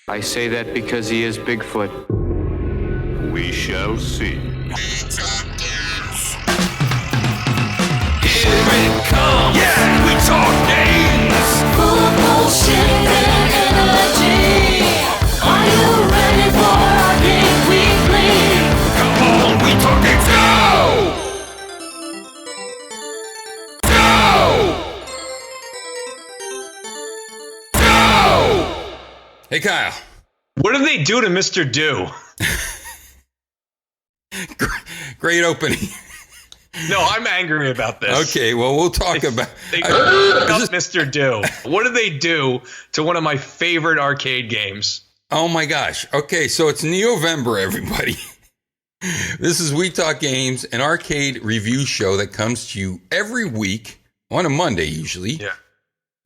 I say that because he is Bigfoot. We shall see. Here it comes. Yeah, we talk games. Full of bullshit and energy. Are you ready for our Game Weekly? Come on, we talk games. Go! Hey, Kyle. What did they do to Mr. Do? Great opening. No, I'm angry about this. Okay, well, we'll talk about... They up Mr. Do. What did they do to one of my favorite arcade games? Oh, my gosh. Okay, so it's NEOvember, everybody. This is We Talk Games, an arcade review show that comes to you every week on a Monday, usually. Yeah.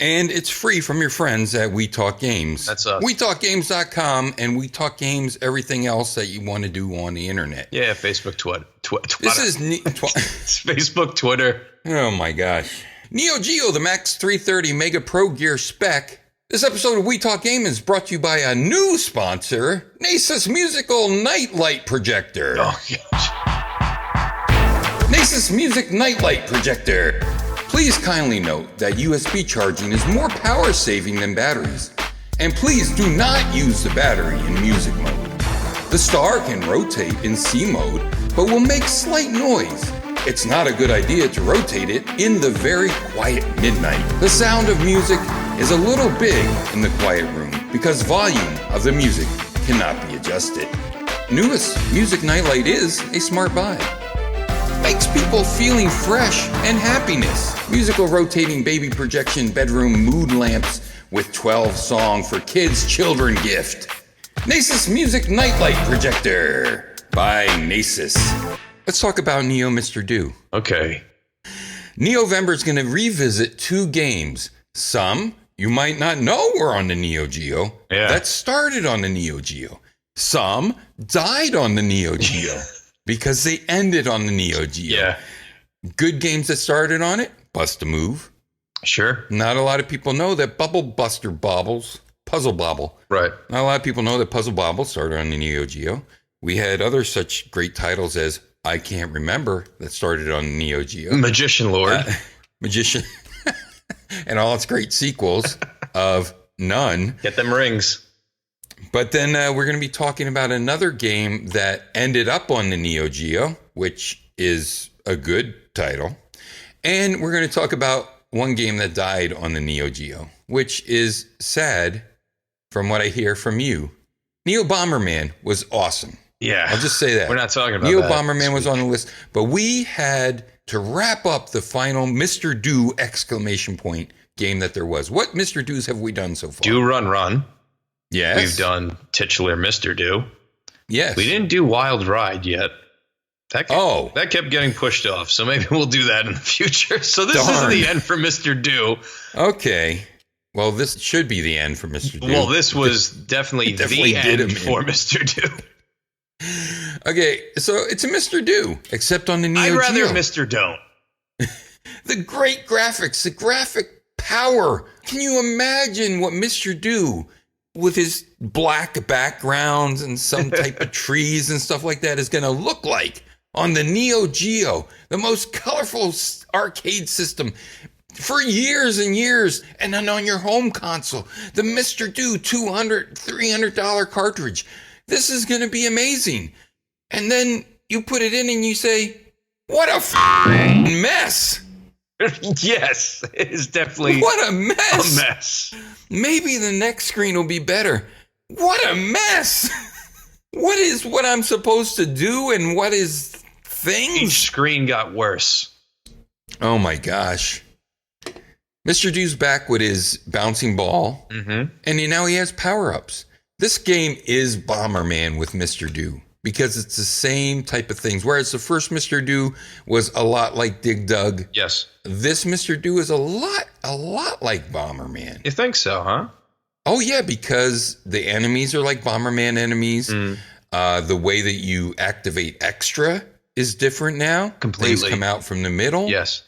And it's free from your friends at We Talk Games. That's us. WeTalkGames.com, and We Talk Games, everything else that you want to do on the internet. Yeah, Facebook, Twitter. This is... It's Facebook, Twitter. Oh, my gosh. Neo Geo, the Max 330 Mega Pro Gear Spec. This episode of We Talk Game is brought to you by a new sponsor, Nasus Musical Nightlight Projector. Oh, gosh. Nasus Music Nightlight Projector. Please kindly note that USB charging is more power saving than batteries. And please do not use the battery in music mode. The star can rotate in C mode, but will make slight noise. It's not a good idea to rotate it in the very quiet midnight. The sound of music is a little big in the quiet room because volume of the music cannot be adjusted. Newest Music Nightlight is a smart buy. Makes people feeling fresh and happiness. Musical rotating baby projection bedroom mood lamps with 12 song for kids children gift. Nasus Music Nightlight Projector by Nasus. Let's talk about Neo Mr. Do. Okay. NEOvember is going to revisit two games. Some you might not know were on the Neo Geo. Yeah. That started on the Neo Geo. Some died on the Neo Geo because they ended on the Neo Geo. Yeah. Good games that started on it, Bust a Move. Sure. Not a lot of people know that Bubble Buster Bobbles, Puzzle Bobble. Right. Not a lot of people know that Puzzle Bobble started on the Neo Geo. We had other such great titles as I Can't Remember that started on the Neo Geo. Magician Lord. Magician. And all its great sequels of none. Get them rings. But then we're going to be talking about another game that ended up on the Neo Geo, which is a good title. And we're going to talk about one game that died on the Neo Geo, which is sad from what I hear from you. Neo Bomberman was awesome. Yeah. I'll just say that. We're not talking about Neo that. Bomberman was on the list, but we had to wrap up the final Mr. Do exclamation point game that there was. What Mr. Do's have we done so far? Do Run. Yes. We've done titular Mr. Do. Yes. We didn't do Wild Ride yet. That kept getting pushed off, so maybe we'll do that in the future. So this isn't the end for Mr. Do. Okay. Well, this should be the end for Mr. Do. Well, this was definitely the end for Mr. Do. Okay, so it's a Mr. Do, except on the Neo Geo. I'd rather Mr. Don't. The great graphics, the graphic power. Can you imagine what Mr. Do with his black backgrounds and some type of trees and stuff like that is going to look like on the Neo Geo, the most colorful arcade system for years and years, and then on your home console, the Mr. Do $200, $300 cartridge. This is going to be amazing. And then you put it in and you say, what a mess. Yes, it is definitely what a mess. A mess. Maybe the next screen will be better. What a mess. What is what I'm supposed to do and what is things? Each screen got worse. Oh my gosh. Mr. Do's back with his bouncing ball. Mm-hmm. And now he has power-ups. This game is Bomberman with Mr. Do because it's the same type of things. Whereas the first Mr. Do was a lot like Dig Dug. Yes. This Mr. Do is a lot like Bomberman. You think so, huh? Oh, yeah, because the enemies are like Bomberman enemies. The way that you activate extra is different now. Completely. Things come out from the middle. Yes.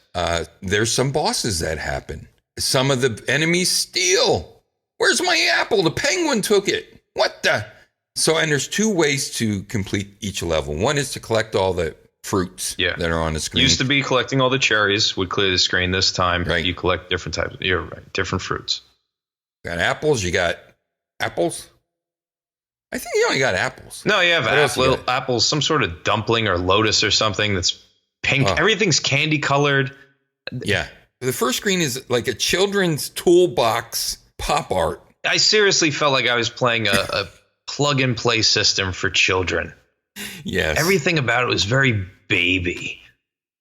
There's some bosses that happen. Some of the enemies steal. Where's my apple? The penguin took it. What the? So, and there's 2 ways to complete each level. One is to collect all the fruits that are on the screen. Used to be collecting all the cherries would clear the screen. This time, right. You collect different types. You're right, different fruits. You got apples. You got apples. I think you only got apples. No, you have apples, some sort of dumpling or lotus or something that's pink. Everything's candy colored. Yeah. The first screen is like a children's toolbox pop art. I seriously felt like I was playing a plug-and-play system for children. Yes. Everything about it was very baby.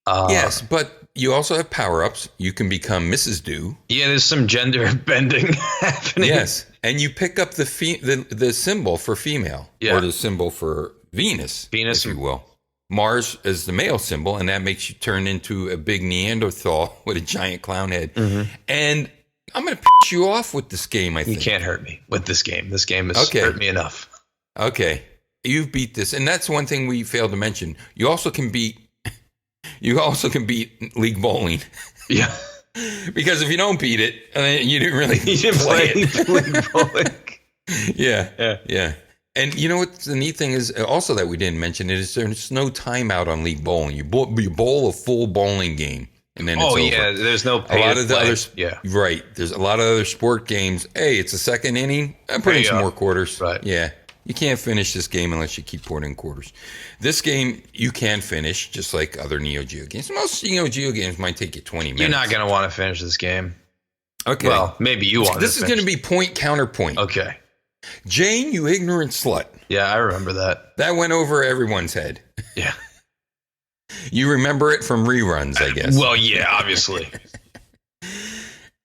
Yes, but you also have power-ups. You can become Mrs. Do. Yeah, there's some gender bending happening. Yes, and you pick up the symbol for female, or the symbol for Venus, if you will. Mars is the male symbol, and that makes you turn into a big Neanderthal with a giant clown head. Mm-hmm. And I'm going to piss you off with this game, I think. You can't hurt me with this game. This game has hurt me enough. Okay. You've beat this. And that's one thing we failed to mention. You also can beat League Bowling. Yeah. Because if you don't beat it, you didn't really play League Bowling. Yeah. And you know what the neat thing is also that we didn't mention is there's no timeout on League Bowling. You bowl a full bowling game. And then it's over. There's no pay. A lot of the others, right. There's a lot of other sport games. Hey, it's a second inning. I'm putting some more quarters. Right. Yeah. You can't finish this game unless you keep pouring in quarters. This game, you can finish, just like other Neo Geo games. Most Neo Geo games might take you 20 minutes. You're not going to want to finish this game. Okay. Well, maybe you want to This is going to be point counterpoint. Okay. Jane, you ignorant slut. Yeah, I remember that. That went over everyone's head. Yeah. You remember it from reruns, I guess. Well, yeah, obviously.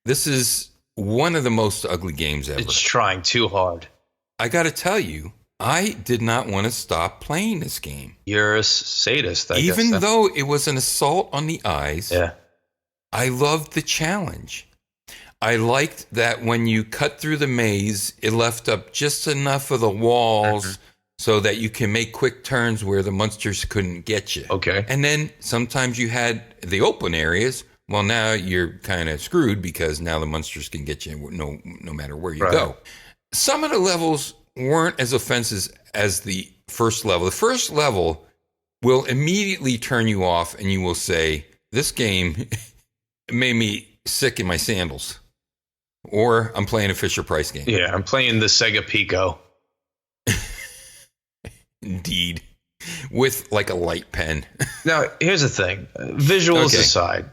This is one of the most ugly games ever. It's trying too hard. I got to tell you, I did not want to stop playing this game. You're a sadist, I guess. Even though it was an assault on the eyes, I loved the challenge. I liked that when you cut through the maze, it left up just enough of the walls so that you can make quick turns where the monsters couldn't get you. Okay. And then sometimes you had the open areas. Well, now you're kind of screwed because now the monsters can get you no matter where you go. Some of the levels weren't as offensive as the first level. The first level will immediately turn you off and you will say, this game made me sick in my sandals. Or I'm playing a Fisher-Price game. Yeah, I'm playing the Sega Pico. Indeed. With like a light pen. Now, here's the thing. Visuals aside.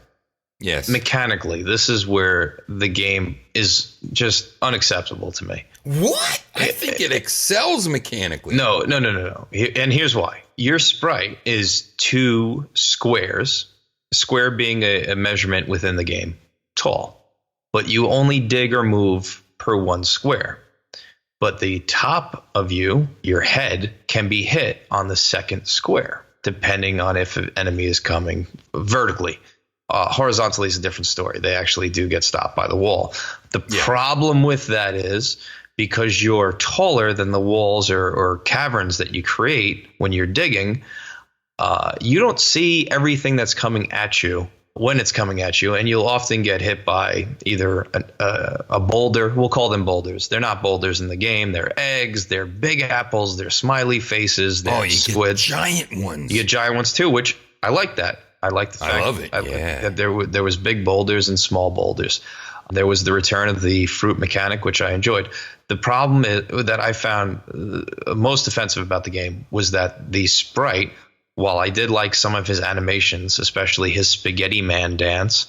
Yes. Mechanically, this is where the game is just unacceptable to me. What? I think it excels mechanically. No. And here's why. Your sprite is 2 squares, square being a measurement within the game, tall. But you only dig or move per 1 square. But the top of your head, can be hit on the second square, depending on if an enemy is coming vertically. Horizontally is a different story. They actually do get stopped by the wall. The problem with that is because you're taller than the walls or caverns that you create when you're digging, you don't see everything that's coming at you when it's coming at you, and you'll often get hit by either a boulder. We'll call them boulders. They're not boulders in the game. They're eggs. They're big apples. They're smiley faces. They're squids. Get giant ones. You get giant ones too, which I like that. I like the fact I love it. that there was big boulders and small boulders. There was the return of the fruit mechanic, which I enjoyed. The problem that I found most offensive about the game was that the sprite, while I did like some of his animations, especially his spaghetti man dance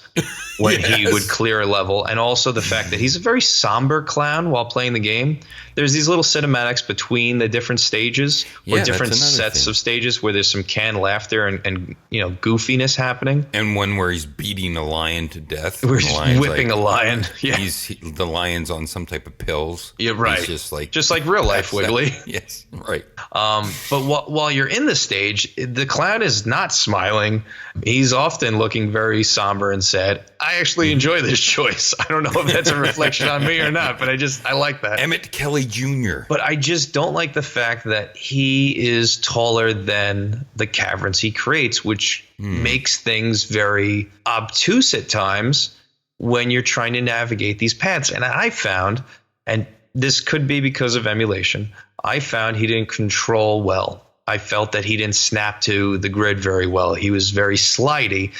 when he would clear a level, and also the fact that he's a very somber clown while playing the game. There's these little cinematics between the different stages or different sets of stages where there's some canned laughter and goofiness happening. And one where he's beating a lion to death. Where he's whipping a lion. Yeah. The lion's on some type of pills. Yeah, right. He's just like real life, Wiggly. Yes, right. But while you're in the stage, the clown is not smiling. He's often looking very somber and sad. I actually enjoy this choice. I don't know if that's a reflection on me or not, but I like that. Emmett Kelly Jr. But I just don't like the fact that he is taller than the caverns he creates, which makes things very obtuse at times when you're trying to navigate these paths. And I found, and this could be because of emulation. I found he didn't control well. I felt that he didn't snap to the grid very well. He was very slidey.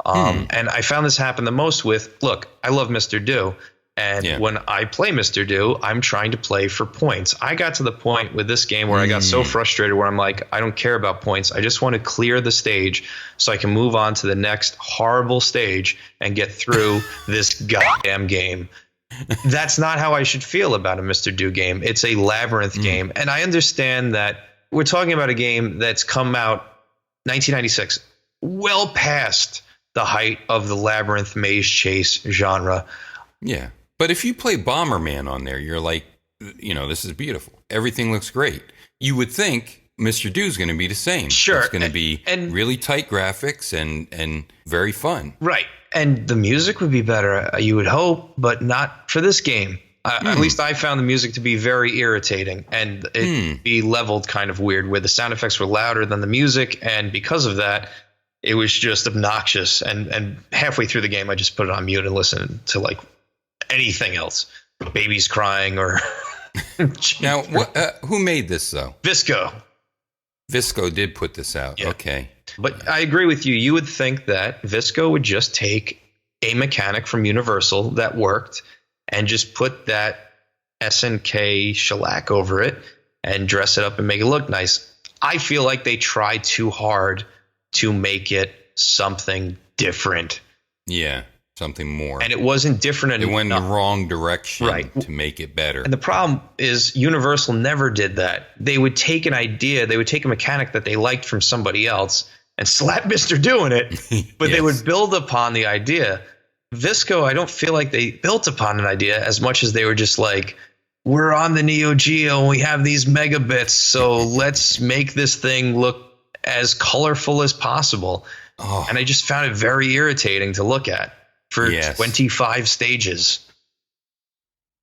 And I found this happen the most with, look, I love Mr. Do. And when I play Mr. Do, I'm trying to play for points. I got to the point with this game where I got so frustrated where I'm like, I don't care about points. I just want to clear the stage so I can move on to the next horrible stage and get through this goddamn game. That's not how I should feel about a Mr. Do game. It's a labyrinth game. And I understand that we're talking about a game that's come out 1996, well past the height of the labyrinth maze chase genre. Yeah. But if you play Bomberman on there, you're like, this is beautiful. Everything looks great. You would think Mr. Do's going to be the same. Sure. It's going to be really tight graphics and very fun. Right. And the music would be better, you would hope, but not for this game. At least I found the music to be very irritating, and it be leveled kind of weird, where the sound effects were louder than the music, and because of that, it was just obnoxious. And halfway through the game, I just put it on mute and listened to like anything else, babies crying or. Now, who made this though? Visco. Visco did put this out. Yeah. Okay. But I agree with you. You would think that Visco would just take a mechanic from Universal that worked and just put that SNK shellac over it and dress it up and make it look nice. I feel like they tried too hard to make it something different. Yeah, something more. And it wasn't different enough. It went in the wrong direction to make it better. And the problem is Universal never did that. They would take an idea, they would take a mechanic that they liked from somebody else and slap Mr. Do in it, but they would build upon the idea. Visco, I don't feel like they built upon an idea as much as they were just like, we're on the Neo Geo and we have these megabits, so let's make this thing look as colorful as possible. Oh. And I just found it very irritating to look at for 25 stages.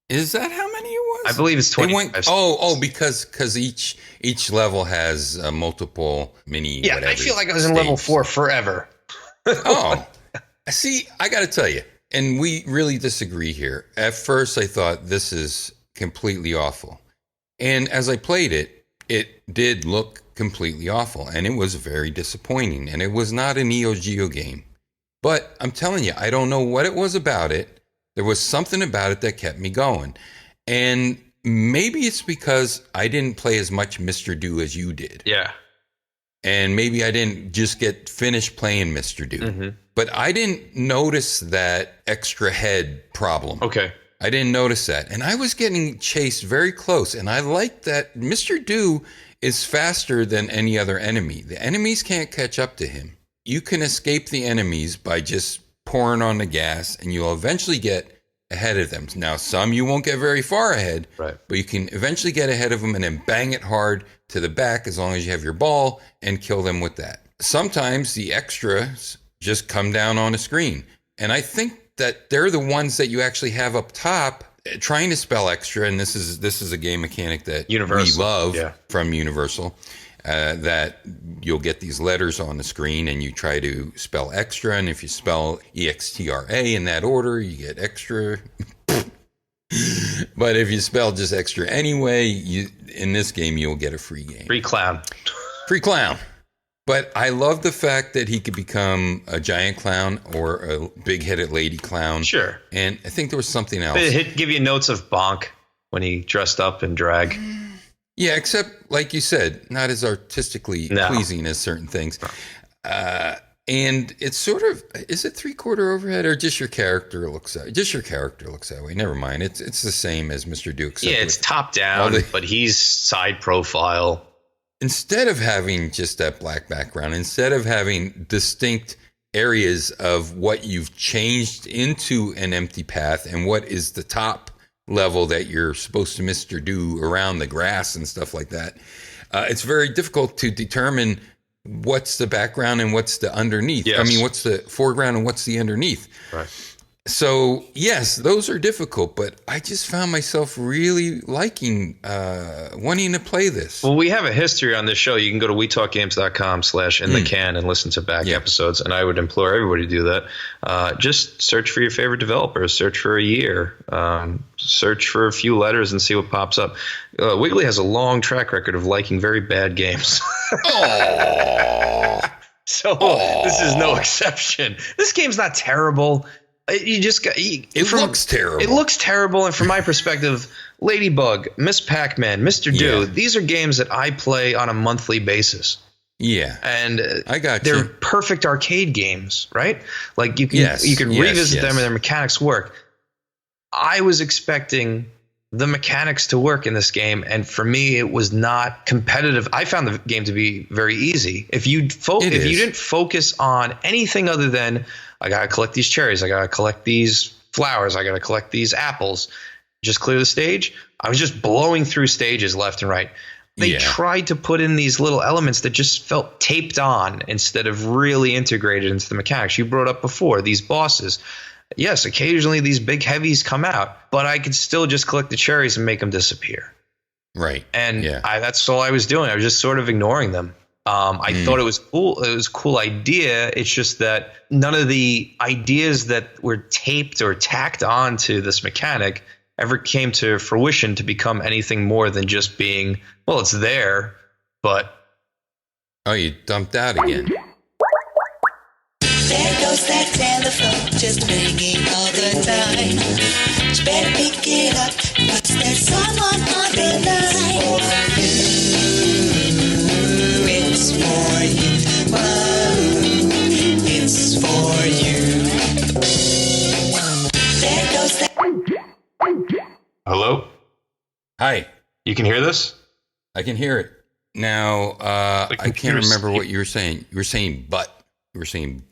Is that how many it was? I believe it's 25. Because each level has multiple mini. Yeah, I feel like I was in level 4 forever. Oh, see, I got to tell you, and we really disagree here. At first, I thought this is completely awful, and as I played it, it did look completely awful, and it was very disappointing. And it was not a Neo Geo game, but I'm telling you, I don't know what it was about it. There was something about it that kept me going. And maybe it's because I didn't play as much Mr. Do as you did. Yeah. And maybe I didn't just get finished playing Mr. Do. Mm-hmm. But I didn't notice that extra head problem. Okay. I didn't notice that. And I was getting chased very close. And I like that Mr. Do is faster than any other enemy. The enemies can't catch up to him. You can escape the enemies by just pouring on the gas, and you'll eventually get ahead of them. Now, some you won't get very far ahead, right, but you can eventually get ahead of them and then bang it hard to the back as long as you have your ball and kill them with that. Sometimes the extras just come down on a screen, and I think that they're the ones that you actually have up top trying to spell extra, and this is a game mechanic that we love from Universal. That you'll get these letters on the screen and you try to spell extra. And if you spell EXTRA in that order, you get extra. But if you spell just extra anyway, in this game, you'll get a free game. Free clown. Free clown. But I love the fact that he could become a giant clown or a big-headed lady clown. Sure. And I think there was something else. It give you notes of Bonk when he dressed up in drag. Yeah, except, like you said, not as artistically pleasing as certain things. And it's sort of, is it 3/4 overhead or just your character looks that way? Just your character looks that way. Never mind. It's the same as Mr. Duke. Yeah, it's top down, but he's side profile. Instead of having just that black background, instead of having distinct areas of what you've changed into an empty path and what is the top level that you're supposed to Mr. Do around the grass and stuff like that, it's very difficult to determine what's the background and what's the underneath. Yes. I mean, what's the foreground and what's the underneath. Right. So, yes, those are difficult, but I just found myself really liking, wanting to play this. Well, we have a history on this show. You can go to wetalkgames.com/inthecan and listen to back episodes. And I would implore everybody to do that. Just search for your favorite developers, search for a year, search for a few letters and see what pops up. Wiggly has a long track record of liking very bad games. So this is no exception. This game's not terrible. You just got. It looks terrible. It looks terrible, and from my perspective, Ladybug, Miss Pac-Man, Mr. Do, these are games that I play on a monthly basis. Yeah, and I got they're you. perfect arcade games, right? Like you can revisit them, and their mechanics work. I was expecting the mechanics to work in this game, and for me, it was not competitive. I found the game to be very easy. If you didn't focus on anything other than I gotta collect these cherries, I gotta collect these flowers, I gotta collect these apples, just clear the stage. I was just blowing through stages left and right. They tried to put in these little elements that just felt taped on instead of really integrated into the mechanics. You brought up before these bosses. Yes, occasionally these big heavies come out, but I could still just collect the cherries and make them disappear. Right. And that's all I was doing. I was just sort of ignoring them. I thought it was cool. It was a cool idea. It's just that none of the ideas that were taped or tacked on to this mechanic ever came to fruition to become anything more than just being, well, it's there, but... Oh, you dumped out again. There goes that telephone, just ringing all the time. You better pick it up, 'cause there's someone on the line. It's for you, whoa, it's for you. There goes that... Hello? Hi. You can hear this? I can hear it. Now, I can't remember what you were saying. You were saying but.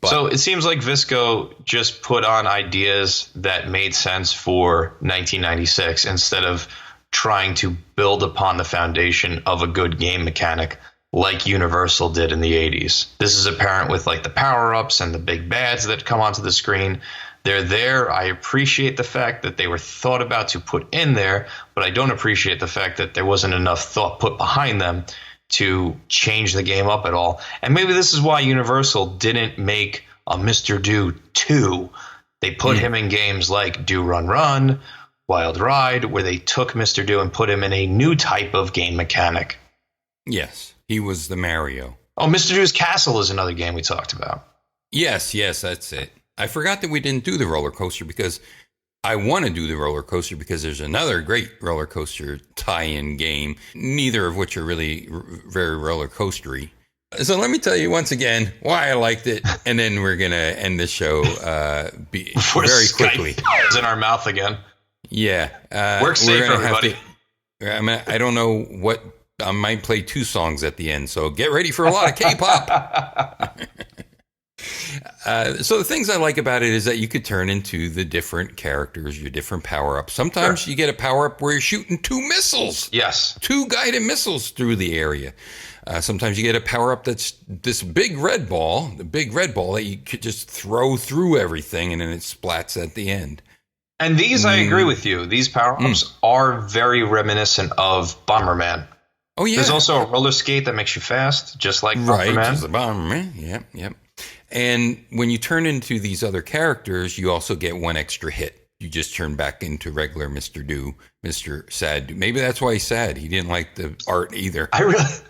So it seems like Visco just put on ideas that made sense for 1996 instead of trying to build upon the foundation of a good game mechanic like Universal did in the 80s. This is apparent with like the power-ups and the big bads that come onto the screen. They're there. I appreciate the fact that they were thought about to put in there, but I don't appreciate the fact that there wasn't enough thought put behind them to change the game up at all. And maybe this is why Universal didn't make a Mr. Do 2. They put him in games like Do Run Run, Wild Ride, where they took Mr. Do and put him in a new type of game mechanic. Yes, he was the Mario. Oh, Mr. Do's Castle is another game we talked about. Yes, that's it. I forgot that we didn't do the roller coaster because I want to do the roller coaster because there's another great roller coaster tie-in game, neither of which are really very roller coastery. So let me tell you once again why I liked it, and then we're going to end the show very quickly. It's in our mouth again. Yeah. Work safe, everybody. I don't know what... I might play 2 songs at the end, so get ready for a lot of K-pop. So the things I like about it is that you could turn into the different characters, your different power-ups. Sometimes you get a power-up where you're shooting 2 missiles. Yes. 2 guided missiles through the area. Sometimes you get a power-up that's this big red ball, the big red ball that you could just throw through everything and then it splats at the end. And these, I agree with you. These power-ups are very reminiscent of Bomberman. Oh, yeah. There's also a roller skate that makes you fast, just like Bomberman. Right, just the Bomberman. Yep. And when you turn into these other characters, you also get 1 extra hit. You just turn back into regular Mr. Do, Mr. Sad Do. Maybe that's why he's sad. He didn't like the art either.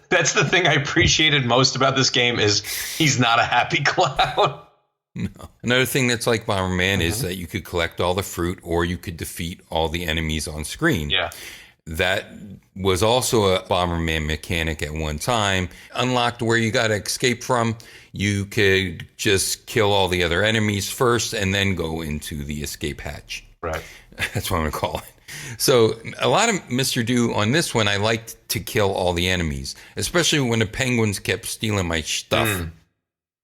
That's the thing I appreciated most about this game is he's not a happy clown. No. Another thing that's like Bomberman is that you could collect all the fruit or you could defeat all the enemies on screen. Yeah. That was also a Bomberman mechanic at one time. Unlocked where you got to escape from. You could just kill all the other enemies first and then go into the escape hatch. Right. That's what I'm going to call it. So a lot of Mr. Do on this one, I liked to kill all the enemies, especially when the penguins kept stealing my stuff.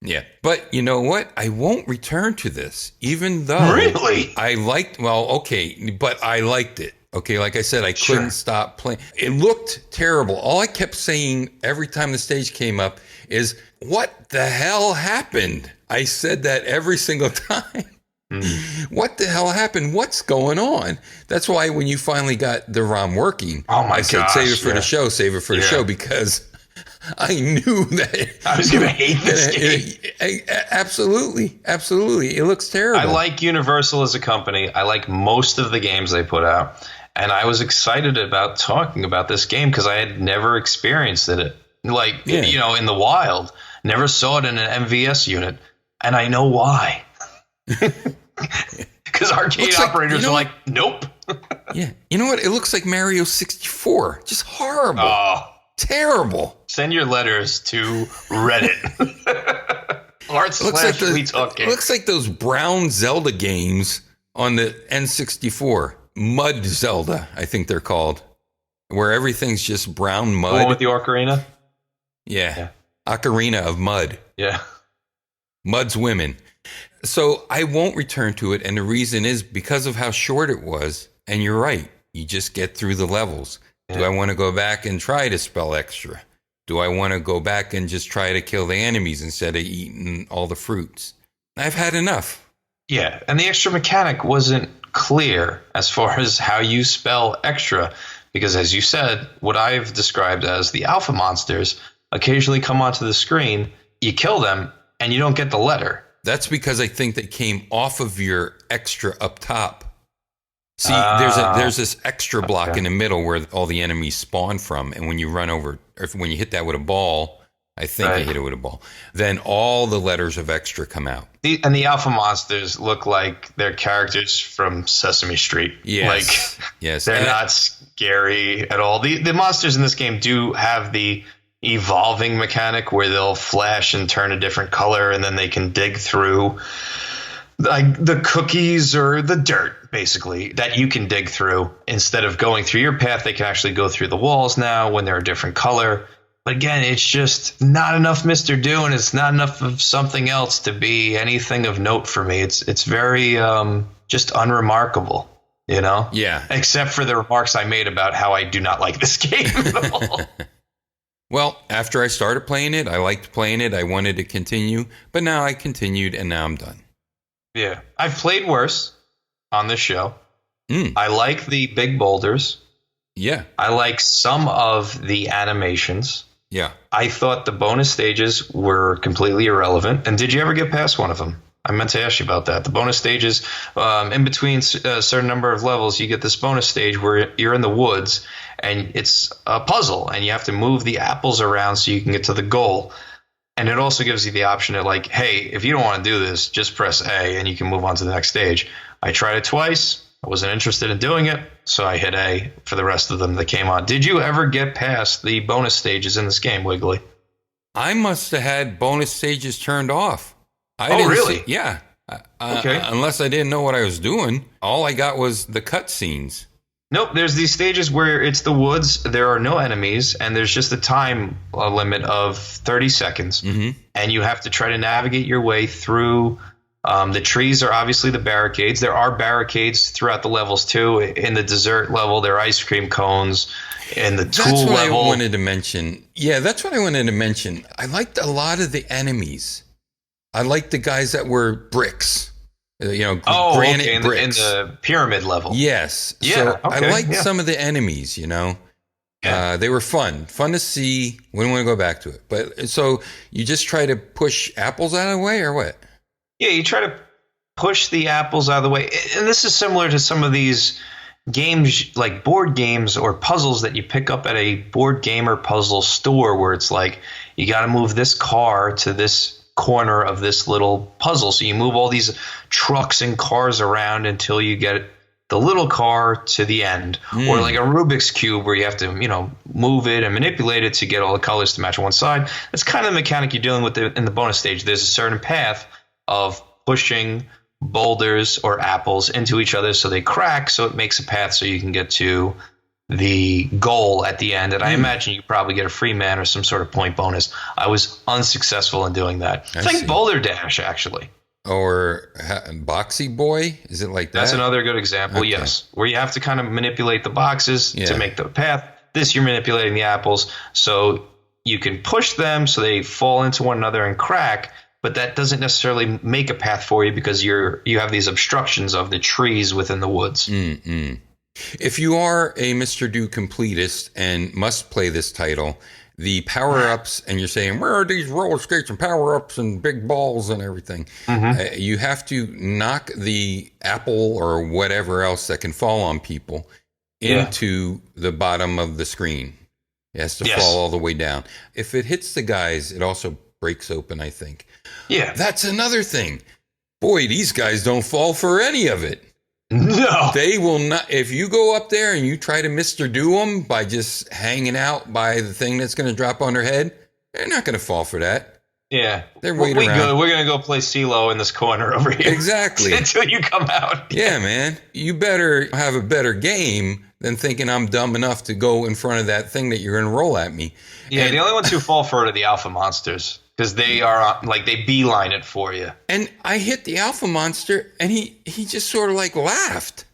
Yeah. But you know what? I won't return to this, even though Really? I liked, but I liked it. Okay, like I said, I couldn't stop playing. It looked terrible. All I kept saying every time the stage came up is, what the hell happened? I said that every single time. What the hell happened? What's going on? That's why when you finally got the ROM working, I said, save it for the show, save it for the show, because I knew that I was going to hate this game. Absolutely. It looks terrible. I like Universal as a company. I like most of the games they put out. And I was excited about talking about this game because I had never experienced it. Like, you know, in the wild. Never saw it in an MVS unit. And I know why. Because arcade operators are like, nope. Yeah. You know what? It looks like Mario 64. Just horrible. Oh. Terrible. Send your letters to Reddit. It looks like those brown Zelda games on the N64. Mud Zelda, I think they're called. Where everything's just brown mud. The one with the ocarina? Yeah. Ocarina of Mud. Yeah. Mud's women. So I won't return to it, and the reason is because of how short it was. And you're right, you just get through the levels. Yeah. Do I want to go back and try to spell extra? Do I want to go back and just try to kill the enemies instead of eating all the fruits? I've had enough. Yeah, and the extra mechanic wasn't clear as far as how you spell extra, because as you said, what I've described as the alpha monsters occasionally come onto the screen, you kill them, and you don't get the letter. That's because I think they came off of your extra up top. See, there's this extra block in the middle where all the enemies spawn from, and when you run over, or when you hit that with a ball, I think I hit it with a ball, then all the letters of extra come out. And the alpha monsters look like they're characters from Sesame Street. Yes. They're not scary at all. The monsters in this game do have the evolving mechanic where they'll flash and turn a different color, and then they can dig through like the cookies or the dirt, basically, that you can dig through. Instead of going through your path, they can actually go through the walls now when they're a different color. But again, it's just not enough Mr. Do, and it's not enough of something else to be anything of note for me. It's very just unremarkable, you know? Yeah. Except for the remarks I made about how I do not like this game at all. Well, after I started playing it, I liked playing it. I wanted to continue, but now I continued, and now I'm done. Yeah. I've played worse on this show. I like the big boulders. Yeah. I like some of the animations. Yeah. I thought the bonus stages were completely irrelevant. And did you ever get past one of them? I meant to ask you about that. The bonus stages, in between a certain number of levels, you get this bonus stage where you're in the woods and it's a puzzle and you have to move the apples around so you can get to the goal. And it also gives you the option of like, hey, if you don't want to do this, just press A and you can move on to the next stage. I tried it twice. I wasn't interested in doing it, so I hit A for the rest of them that came on. Did you ever get past the bonus stages in this game, Wiggly? I must have had bonus stages turned off. Really? Yeah. Okay. Unless I didn't know what I was doing. All I got was the cutscenes. Nope, there's these stages where it's the woods, there are no enemies, and there's just a time limit of 30 seconds. Mm-hmm. And you have to try to navigate your way through. The trees are obviously the barricades. There are barricades throughout the levels, too. In the dessert level, there are ice cream cones. In the tool level. That's what I wanted to mention. Yeah, that's what I wanted to mention. I liked a lot of the enemies. I liked the guys that were bricks. Granite bricks. In the pyramid level. Yes. Yeah, so okay, I liked some of the enemies, you know. Yeah. They were fun to see. Wouldn't want to go back to it. But so you just try to push apples out of the way or what? Yeah, you try to push the apples out of the way. And this is similar to some of these games, like board games or puzzles that you pick up at a board game or puzzle store where it's like, you got to move this car to this corner of this little puzzle. So you move all these trucks and cars around until you get the little car to the end. Or like a Rubik's Cube where you have to, move it and manipulate it to get all the colors to match one side. That's kind of the mechanic you're dealing with in the bonus stage. There's a certain path of pushing boulders or apples into each other so they crack, so it makes a path so you can get to the goal at the end. And I imagine you probably get a free man or some sort of point bonus. I was unsuccessful in doing that. It's like Boulder Dash, actually. Or Boxy Boy? Is it like that? That's another good example, okay. Yes. Where you have to kind of manipulate the boxes to make the path. This, you're manipulating the apples so you can push them so they fall into one another and crack. but that doesn't necessarily make a path for you because you have these obstructions of the trees within the woods. Mm-mm. If you are a Mr. Do completist and must play this title, the power-ups, and you're saying, where are these roller skates and power-ups and big balls and everything? You have to knock the apple or whatever else that can fall on people into the bottom of the screen. It has to fall all the way down. If it hits the guys, it also breaks open, I think. Yeah. That's another thing. Boy, these guys don't fall for any of it. No. They will not. If you go up there and you try to Mr. Do them by just hanging out by the thing that's going to drop on their head, they're not going to fall for that. Yeah. They're waiting around. We're going to go play CeeLo in this corner over here. Exactly. Until you come out. Yeah, man. You better have a better game than thinking I'm dumb enough to go in front of that thing that you're going to roll at me. Yeah, And the only ones who fall for it are the alpha monsters. Because they are, like, they beeline it for you. And I hit the alpha monster, and he just sort of, like, laughed.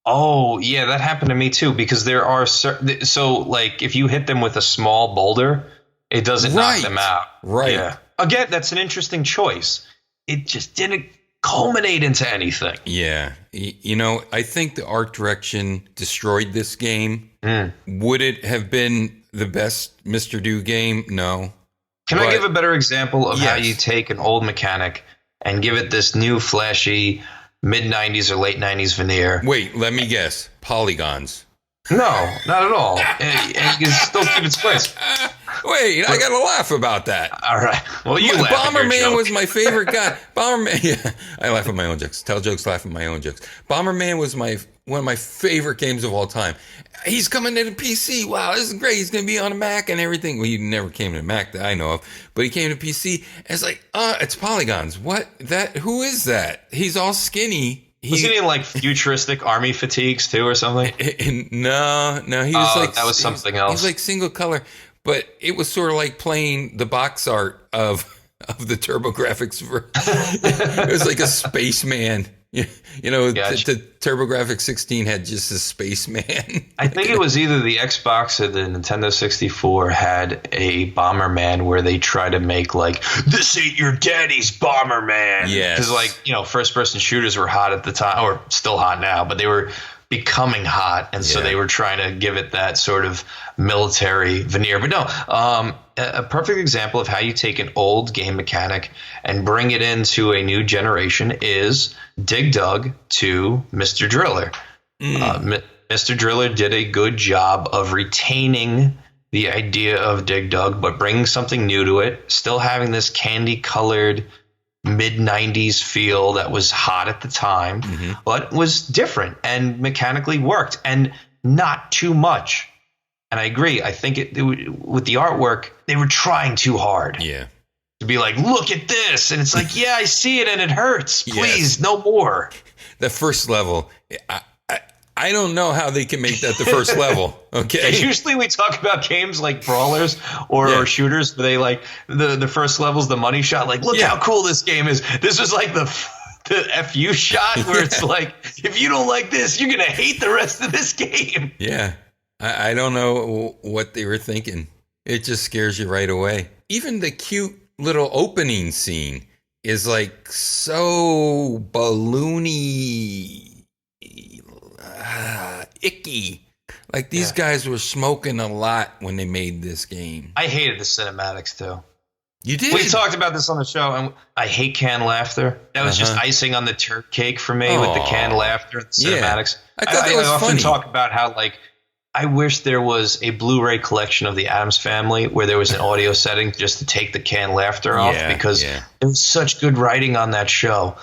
Oh, yeah, that happened to me, too. Because there are certain... So, like, if you hit them with a small boulder, it doesn't knock them out. Right. Yeah. Again, that's an interesting choice. It just didn't culminate into anything. Yeah. You know, I think the art direction destroyed this game. Would it have been the best Mr. Do game? No. Can I give a better example of how you take an old mechanic and give it this new flashy mid-90s or late 90s veneer? Wait, let me guess. Polygons. No, not at all. And you can still keep it squares. Wait, I got to laugh about that. All right. Well, you laugh at your Bomberman joke. was my favorite guy. Bomberman, yeah. I laugh at my own jokes. Tell jokes, laugh at my own jokes. Bomberman was one of my favorite games of all time. He's coming to the PC. Wow, this is great. He's going to be on a Mac and everything. Well, he never came to Mac that I know of, but he came to PC. And it's like, it's polygons. What? Who is that? He's all skinny. Was he in like futuristic army fatigues too or something? No, he was like... that was something else. He was like single color, but it was sort of like playing the box art of the TurboGrafx. It was like a spaceman. You know, Gotcha. the TurboGrafx 16 had just a spaceman. I think it was either the Xbox or the Nintendo 64 had a Bomberman where they try to make like, this ain't your daddy's Bomberman. Yes. Because like, you know, first person shooters were hot at the time, or still hot now, but they were becoming hot. And so they were trying to give it that sort of military veneer. But no, a perfect example of how you take an old game mechanic and bring it into a new generation is Dig Dug to Mr. Driller. Mr. Driller did a good job of retaining the idea of Dig Dug, but bringing something new to it, still having this candy-colored mid-90s feel that was hot at the time, but was different and mechanically worked, and not too much. And I agree. I think with the artwork, they were trying too hard. Yeah. To be like, look at this. And it's like, yeah, I see it and it hurts. Please, no more. The first level, I don't know how they can make that the first level. Okay. Usually we talk about games like brawlers or shooters where they like the first level's the money shot. Like, look how cool this game is. This was like the FU shot where it's like, if you don't like this, you're going to hate the rest of this game. Yeah. I don't know what they were thinking. It just scares you right away. Even the cute little opening scene is like so balloony, icky. Like these guys were smoking a lot when they made this game. I hated the cinematics too. You did? We talked about this on the show, and I hate canned laughter. That was just icing on the turkey cake for me with the canned laughter and the cinematics. I thought that was I often funny. talk about how like I wish there was a Blu-ray collection of the Addams Family where there was an audio setting just to take the canned laughter off because there was such good writing on that show.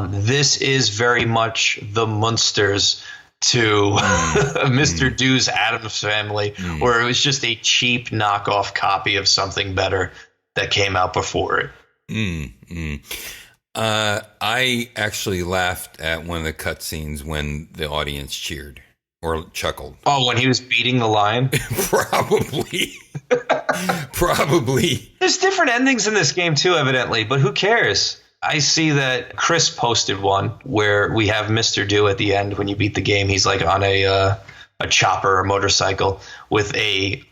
This is very much the Munsters to Mr. Do's Addams Family, where it was just a cheap knockoff copy of something better that came out before it. I actually laughed at one of the cutscenes when the audience cheered. Or chuckled. Oh, when he was beating the lion? Probably. Probably. There's different endings in this game too, evidently, but who cares? I see that Chris posted one where we have Mr. Do at the end when you beat the game. He's like on a chopper or motorcycle with a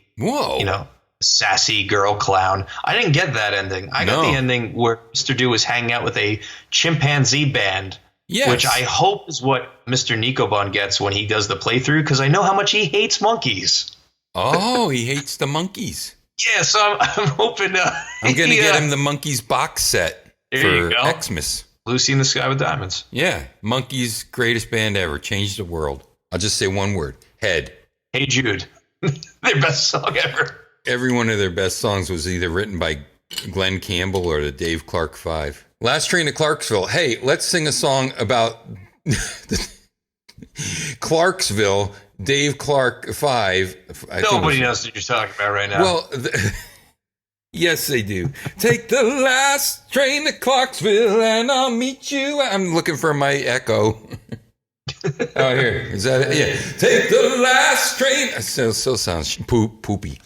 sassy girl clown. I didn't get that ending. I got the ending where Mr. Do was hanging out with a chimpanzee band. Yes. Which I hope is what Mr. NEOvember gets when he does the playthrough, because I know how much he hates monkeys. Oh, he hates the monkeys. Yeah, so I'm hoping. I'm going to get him the Monkeys box set for Xmas. Lucy in the Sky with Diamonds. Yeah, Monkeys, greatest band ever, changed the world. I'll just say one word: head. Hey Jude, their best song ever. Every one of their best songs was either written by Glenn Campbell or the Dave Clark Five. Last Train to Clarksville. Hey, let's sing a song about Clarksville, Dave Clark 5. Nobody knows what you're talking about right now. Well, yes, they do. Take the last train to Clarksville and I'll meet you. I'm looking for my echo. Oh, here. Is that it? Yeah. Take the last train. Still sounds poopy.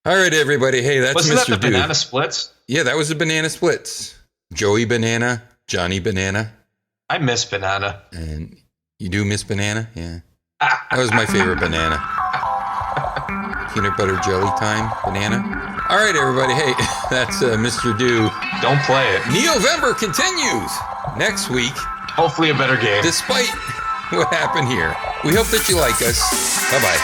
All right, everybody. Hey, that's Wasn't Mr. that the Dude. Banana Splits? Yeah, that was the Banana Splits. Joey Banana, Johnny Banana. I miss Banana. And you do miss Banana? Yeah. That was my favorite banana. Peanut butter jelly time banana. All right, everybody. Hey, that's Mr. Do. Don't play it. NEOvember continues next week. Hopefully a better game. Despite what happened here. We hope that you like us. Bye-bye.